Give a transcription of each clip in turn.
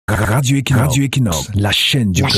Radio Equinox, la chaîne du peuple.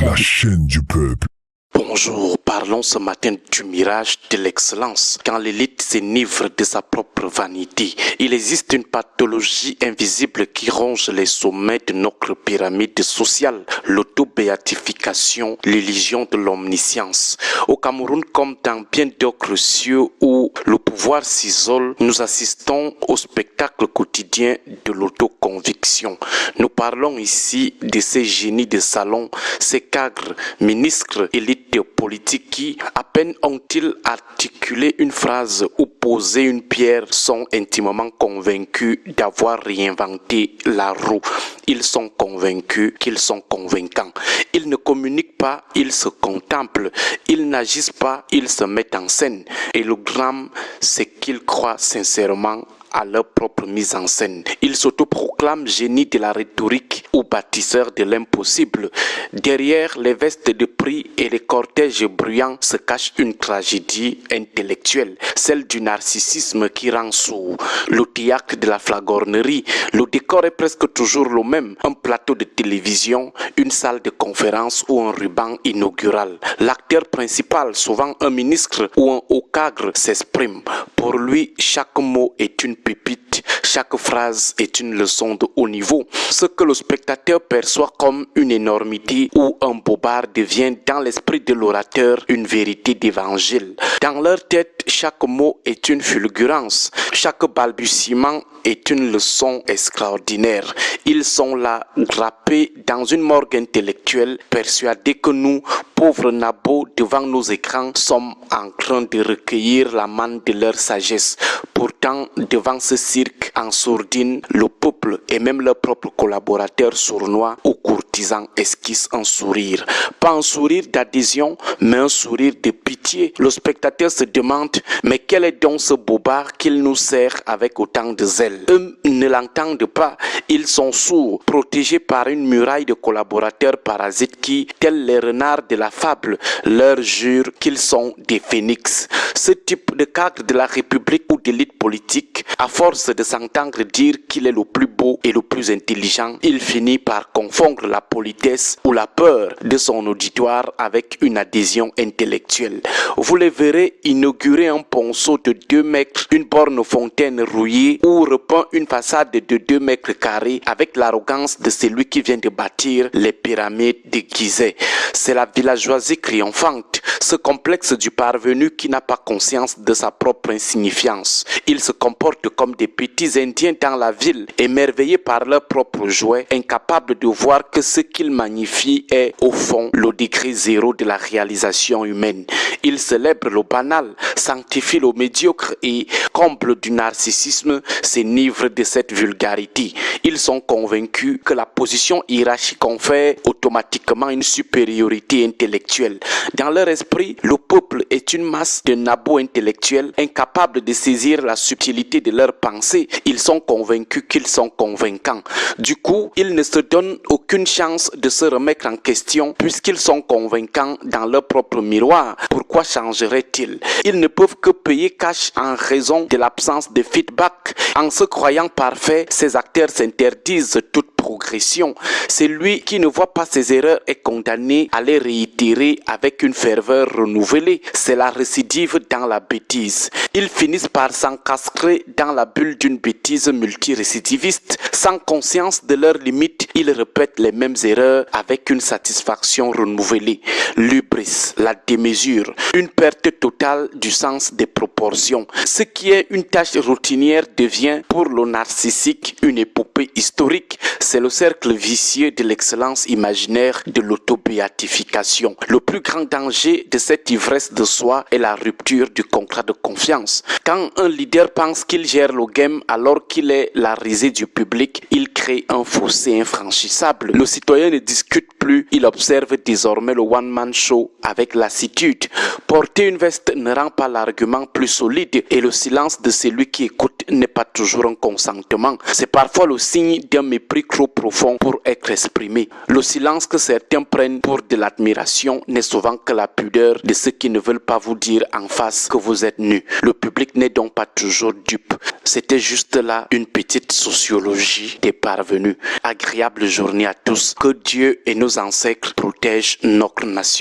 La chaîne du peuple. Bonjour, parlons ce matin du mirage de l'excellence. Quand l'élite s'enivre de sa propre vanité, il existe une pathologie invisible qui ronge les sommets de notre pyramide sociale, l'auto-béatification, l'illusion de l'omniscience. Au Cameroun, comme dans bien d'autres cieux où le pouvoir s'isole, nous assistons au spectacle quotidien de l'autoconviction. Nous parlons ici de ces génies de salon, ces cadres, ministres, élites politiques qui, à peine ont-ils articulé une phrase ou posé une pierre, sont intimement convaincus d'avoir réinventé la roue. Ils sont convaincus qu'ils sont convaincants. Ils ne communiquent pas, ils se contemplent. Ils n'agissent pas, ils se mettent en scène. Et le drame, c'est qu'ils croient sincèrement à leur propre mise en scène. Ils s'autoproclament génie de la rhétorique ou bâtisseurs de l'impossible. Derrière les vestes de prix et les cortèges bruyants se cache une tragédie intellectuelle, celle du narcissisme qui rend sourd, le théâtre de la flagornerie. Le décor est presque toujours le même, un plateau de télévision, une salle de conférence ou un ruban inaugural. L'acteur principal, souvent un ministre ou un haut cadre, s'exprime. Pour lui, chaque mot est une pépite, chaque phrase est une leçon de haut niveau. Ce que le spectateur perçoit comme une énormité ou un bobard devient dans l'esprit de l'orateur une vérité d'évangile. Dans leur tête, chaque mot est une fulgurance, chaque balbutiement est une leçon extraordinaire. Ils sont là, drapés dans une morgue intellectuelle, persuadés que nous, pauvres nabots devant nos écrans, sommes en train de recueillir la manne de leur sagesse. Pourtant, devant ce cirque en sourdine, le peuple et même leurs propres collaborateurs sournois ou courtisans esquissent un sourire. Pas un sourire d'adhésion, mais un sourire de pitié. Le spectateur se demande, mais quel est donc ce bobard qu'il nous sert avec autant de zèle? Eux ne l'entendent pas, ils sont sourds, protégés par une muraille de collaborateurs parasites qui, tels les renards de la fable, leur jurent qu'ils sont des phénix. Ce type de cadre de la République ou d'élite politique, à force de s'entendre dire qu'il est le plus beau et le plus intelligent, il finit par confondre la politesse ou la peur de son auditoire avec une adhésion intellectuelle. Vous les verrez inaugurer un ponceau de 2 mètres, une borne fontaine rouillée ou repeint une façade de 2 mètres carrés avec l'arrogance de celui qui vient de bâtir les pyramides de Gizeh. C'est la villageoisie triomphante, ce complexe du parvenu qui n'a pas conscience de sa propre insignifiance. Ils se comportent comme des petits Indiens dans la ville, émerveillés par leurs propres jouets, incapables de voir que ce qu'ils magnifient est, au fond, le degré zéro de la réalisation humaine. Ils célèbrent le banal, sanctifient le médiocre et, comble du narcissisme, s'enivrent de cette vulgarité. Ils sont convaincus que la position hiérarchique confère automatiquement une supériorité intellectuelle. Dans leur esprit, le peuple est une masse de nabots intellectuels incapables de saisir la subtilité de leurs pensées. Ils sont convaincus qu'ils sont convaincants. Du coup, ils ne se donnent aucune chance de se remettre en question puisqu'ils sont convaincants dans leur propre miroir. Pourquoi changeraient-ils? Ils ne peuvent que payer cash en raison de l'absence de feedback. En se croyant parfaits, ces acteurs s'interdisent toute progression. Celui qui ne voit pas ses erreurs est condamné à les réitérer avec une ferveur renouvelée. C'est la récidive dans la bêtise. Ils finissent par s'encastrer dans la bulle d'une bêtise multirécidiviste. Sans conscience de leurs limites, ils répètent les mêmes erreurs avec une satisfaction renouvelée. L'hubris, la démesure, une perte totale du sens des proportions. Ce qui est une tâche routinière devient pour le narcissique une épopée historique. C'est le cercle vicieux de l'excellence imaginaire de l'autobéatification. Le plus grand danger de cette ivresse de soi est la rupture du contrat de confiance. Quand un leader pense qu'il gère le game alors qu'il est la risée du public, il crée un fossé infranchissable. Le citoyen ne discute plus plus, il observe désormais le one-man show avec lassitude. Porter une veste ne rend pas l'argument plus solide et le silence de celui qui écoute n'est pas toujours un consentement. C'est parfois le signe d'un mépris trop profond pour être exprimé. Le silence que certains prennent pour de l'admiration n'est souvent que la pudeur de ceux qui ne veulent pas vous dire en face que vous êtes nu. Le public n'est donc pas toujours dupe. C'était juste là une petite sociologie des parvenus. Agréable journée à tous. Que Dieu et nos ancêtres protègent notre nation.